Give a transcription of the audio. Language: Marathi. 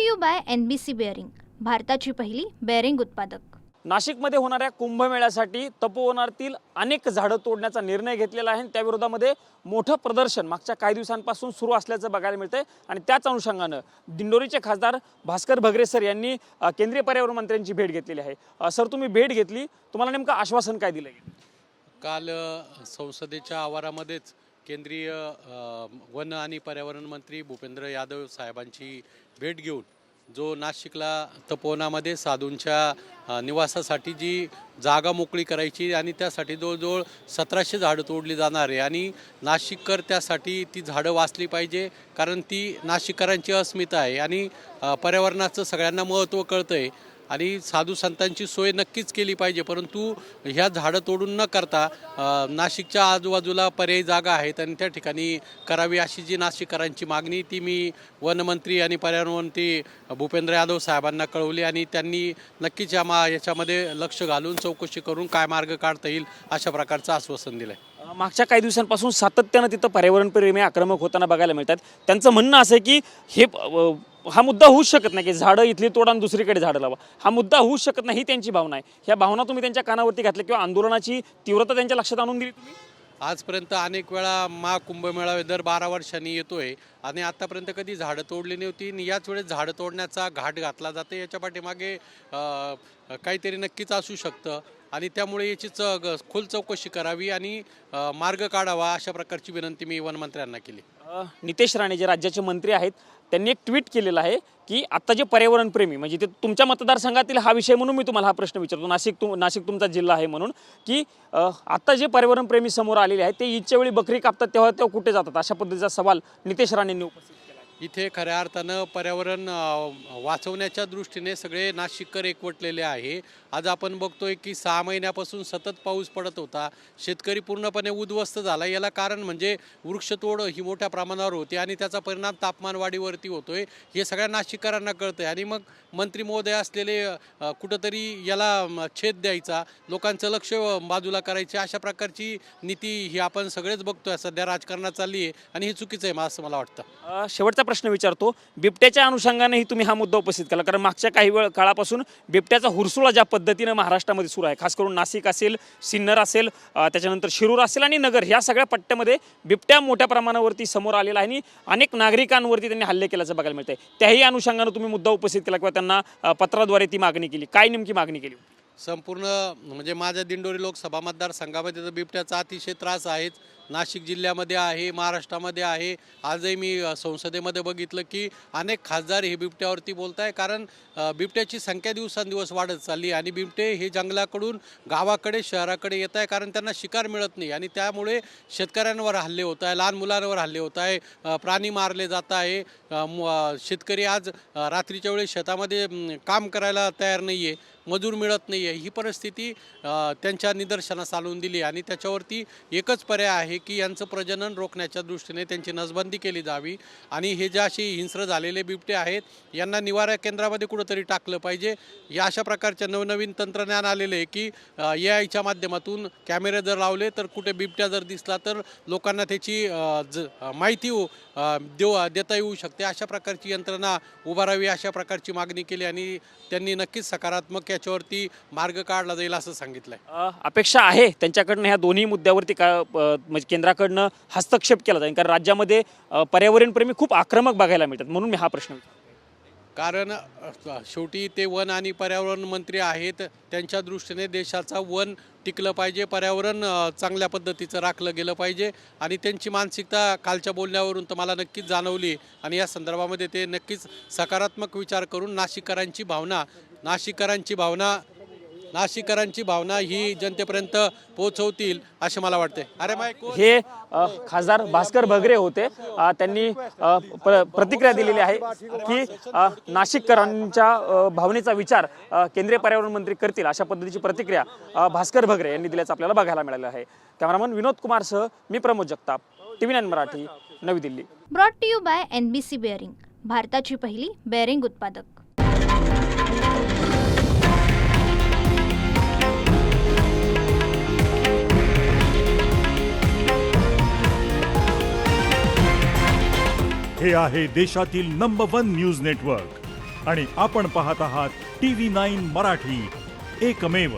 To you by NBC bearing, भारताची पहिली बेअरिंग उत्पादक. नाशिकमध्ये होणाऱ्या कुंभमेळ्यासाठी तपोवनातील अनेक झाडं तोडण्याचा निर्णय घेतलेला आहे. त्या विरोधामध्ये मोठं प्रदर्शन मागच्या काही दिवसांपासून सुरू असल्याचं बघायला मिळतंय आणि त्याच अनुषंगानं दिंडोरीचे खासदार भास्कर भगरे सर यांनी केंद्रीय पर्यावरण मंत्र्यांची भेट घेतलेली आहे. सर, तुम्ही भेट घेतली, तुम्हाला नेमकं आश्वासन काय दिलं? काल संसदेच्या आवारामध्येच केंद्रीय वन आणि पर्यावरण मंत्री भूपेंद्र यादव साहेबांची भेट घेऊन जो नाशिकला तपोवनामध्ये साधूंच्या निवासासाठी जी जागा मोकळी करायची आणि त्यासाठी जवळजवळ 1700 झाडं तोडली जाणार आहे आणि नाशिककर त्यासाठी ती झाडं वाचली पाहिजे, कारण ती नाशिककरांची अस्मिता आहे आणि पर्यावरणाचं सगळ्यांना महत्त्व कळतं आहे आणि साधू संतांची सोय नक्कीच केली पाहिजे. परंतु ह्या झाडं तोडून न करता नाशिकच्या आजूबाजूला पर्यायी जागा आहेत आणि त्या ठिकाणी करावी अशी जी नाशिककरांची मागणी ती मी वनमंत्री आणि पर्यावरण मंत्री भूपेंद्र यादव साहेबांना कळवली आणि त्यांनी नक्कीच याच्यामध्ये लक्ष घालून चौकशी करून काय मार्ग काढता येईल अशा प्रकारचं आश्वासन दिलं आहे. मागच्या काही दिवसांपासून सातत्यानं तिथं पर्यावरणप्रेमी आक्रमक होताना बघायला मिळतात. त्यांचं म्हणणं असं आहे की हा मुद्दा होऊच शकत नाही की झाडं इथली तोडा आणि दुसरीकडे झाडं लावा. हा मुद्दा होऊच शकत नाही, ही त्यांची भावना आहे. ह्या भावना तुम्ही त्यांच्या कानावरती घातल्या किंवा आंदोलनाची तीव्रता त्यांच्या लक्षात आणून दिली तुम्ही? आजपर्यंत अनेक वेळा महाकुंभमेळा दर 12 वर्षांनी येतोय आणि आतापर्यंत कधी झाडं तोडली नव्हती आणि याच वेळेस झाडं तोडण्याचा घाट घातला जाते. याच्या पाठीमागे काहीतरी नक्कीच असू शकतं आणि त्यामुळे याची खोल चौकशी करावी आणि मार्ग काढावा अशा प्रकारची विनंती मी वनमंत्र्यांना केली. नितेश राणे जे राज्याचे मंत्री आहेत त्यांनी एक ट्विट केलेलं आहे की आता जे पर्यावरणप्रेमी म्हणजे ते तुमच्या मतदारसंघातील हा विषय म्हणून मी तुम्हाला हा प्रश्न विचारतो, नाशिक तुमचा जिल्हा आहे म्हणून, की आता जे पर्यावरणप्रेमी समोर आलेले आहेत ते ईदच्या वेळी बकरी कापतात तेव्हा कुठे जातात, अशा पद्धतीचा सवाल नितेश राणेंनी उपस्थित केला. इथे खऱ्या अर्थानं पर्यावरण वाचवण्याच्या दृष्टीने सगळे नाशिककर एकवटलेले आहे. आज आपण बघतोय की 6 महिन्यापासून सतत पाऊस पडत होता, शेतकरी पूर्णपणे उद्ध्वस्त झाला. याला कारण म्हणजे वृक्षतोड ही मोठ्या प्रमाणावर होती आणि त्याचा परिणाम तापमान वाढीवरती होतोय हे सगळ्या नाशिककरांना कळतंय आणि मग मंत्री महोदय असलेले कुठंतरी याला छेद द्यायचा, लोकांचं लक्ष बाजूला करायचे, अशा प्रकारची नीती ही आपण सगळेच बघतोय सध्या राजकारणात चालली आहे आणि हे चुकीचं आहे असं मला वाटतं. शेवटचा प्रश्न विचारतो, बिबट्याच्या अनुषंगानेही तुम्ही हा मुद्दा उपस्थित केला, कारण मागच्या काही काळापासून बिबट्याचा हुरसुळा ज्या पद्धतीनं महाराष्ट्रामध्ये सुरू आहे, खास करून नाशिक असेल, सिन्नर असेल, त्याच्यानंतर शिरूर असेल आणि नगर, ह्या सगळ्या पट्ट्यामध्ये बिबट्या मोठ्या प्रमाणावरती समोर आलेला आहे आणि अनेक नागरिकांवरती त्यांनी हल्ले केल्याचं बघायला मिळतंय. त्याही अनुषंगानं तुम्ही मुद्दा उपस्थित केला किंवा त्यांना पत्राद्वारे ती मागणी केली. काय नेमकी मागणी केली? संपूर्ण म्हणजे माझ्या दिंडोरी लोकसभा मतदारसंघामध्ये तर बिबट्याचा अतिशय त्रास आहेच. नाशिक जिल्ह्यामध्ये आहे, महाराष्ट्रामध्ये आहे. आजही मी संसदेमध्ये बघितलं की अनेक खासदार हे बिबट्यावरती बोलत आहे, कारण बिबट्याची संख्या दिवसांदिवस वाढत चालली आणि बिबटे हे जंगलाकडून गावाकडे शहराकडे येत आहे, कारण त्यांना शिकार मिळत नाही आणि त्यामुळे शेतकऱ्यांवर हल्ले होत आहे, लहान मुलांवर हल्ले होत आहे, प्राणी मारले जात आहे. शेतकरी आज रात्रीच्या वेळी शेतामध्ये काम करायला तयार नाही आहे, मजूर मिळत नाही आहे. ही परिस्थिती त्यांच्या निदर्शनास आणून दिली आणि त्याच्यावरती एकच पर्याय आहे की यांचं प्रजनन रोखण्याच्या दृष्टीने त्यांची नसबंदी केली जावी आणि हे जे असे हिंस्र झालेले बिबटे आहेत यांना निवारा केंद्रामध्ये कुठंतरी टाकलं पाहिजे. या अशा प्रकारच्या नवनवीन तंत्रज्ञान आलेलं आहे की AIच्या माध्यमातून कॅमेरे जर लावले तर कुठे बिबट्या जर दिसला तर लोकांना त्याची माहिती देता येऊ शकते. अशा प्रकारची यंत्रणा उभारावी अशा प्रकारची मागणी केली आणि त्यांनी नक्कीच सकारात्मक याच्यावरती मार्ग काढला जाईल असं सांगितलंय. अपेक्षा आहे त्यांच्याकडनं ह्या दोन्ही मुद्द्यावरती म्हणजे केंद्राकडनं हस्तक्षेप केला जाईल, कारण राज्यामध्ये पर्यावरणप्रेमी खूप आक्रमक बघायला मिळतात, म्हणून मी हा प्रश्न विचारतो. कारण शेवटी ते वन आणि पर्यावरण मंत्री आहेत, त्यांच्या दृष्टीने देशाचा वन टिकलं पाहिजे, पर्यावरण चांगल्या पद्धतीचं राखलं गेलं पाहिजे आणि त्यांची मानसिकता कालच्या बोलण्यावरून तर मला नक्कीच जाणवली आणि या संदर्भामध्ये ते नक्कीच सकारात्मक विचार करून नाशिककरांची भावना ही जनतेपर्यंत पोहोचवतील असे मला वाटते. हे खासदार भास्कर भगरे होते. त्यांनी प्रतिक्रिया दिलेली आहे की नाशिककरांच्या भावनेचा विचार केंद्रीय पर्यावरण मंत्री करतील, अशा पद्धतीची प्रतिक्रिया भास्कर भगरे यांनी दिल्याचं आपल्याला बघायला मिळालं आहे. कॅमेरामन विनोद कुमारसह मी प्रमोद जगताप, TV9 मराठी, नवी Delhi. Brought to you by NBC bearing, भारताची पहिली बेअरिंग उत्पादक. हे आहे देशातील नंबर 1 न्यूज नेटवर्क आणि आपण पाहत आहात TV9 मराठी, एकमेव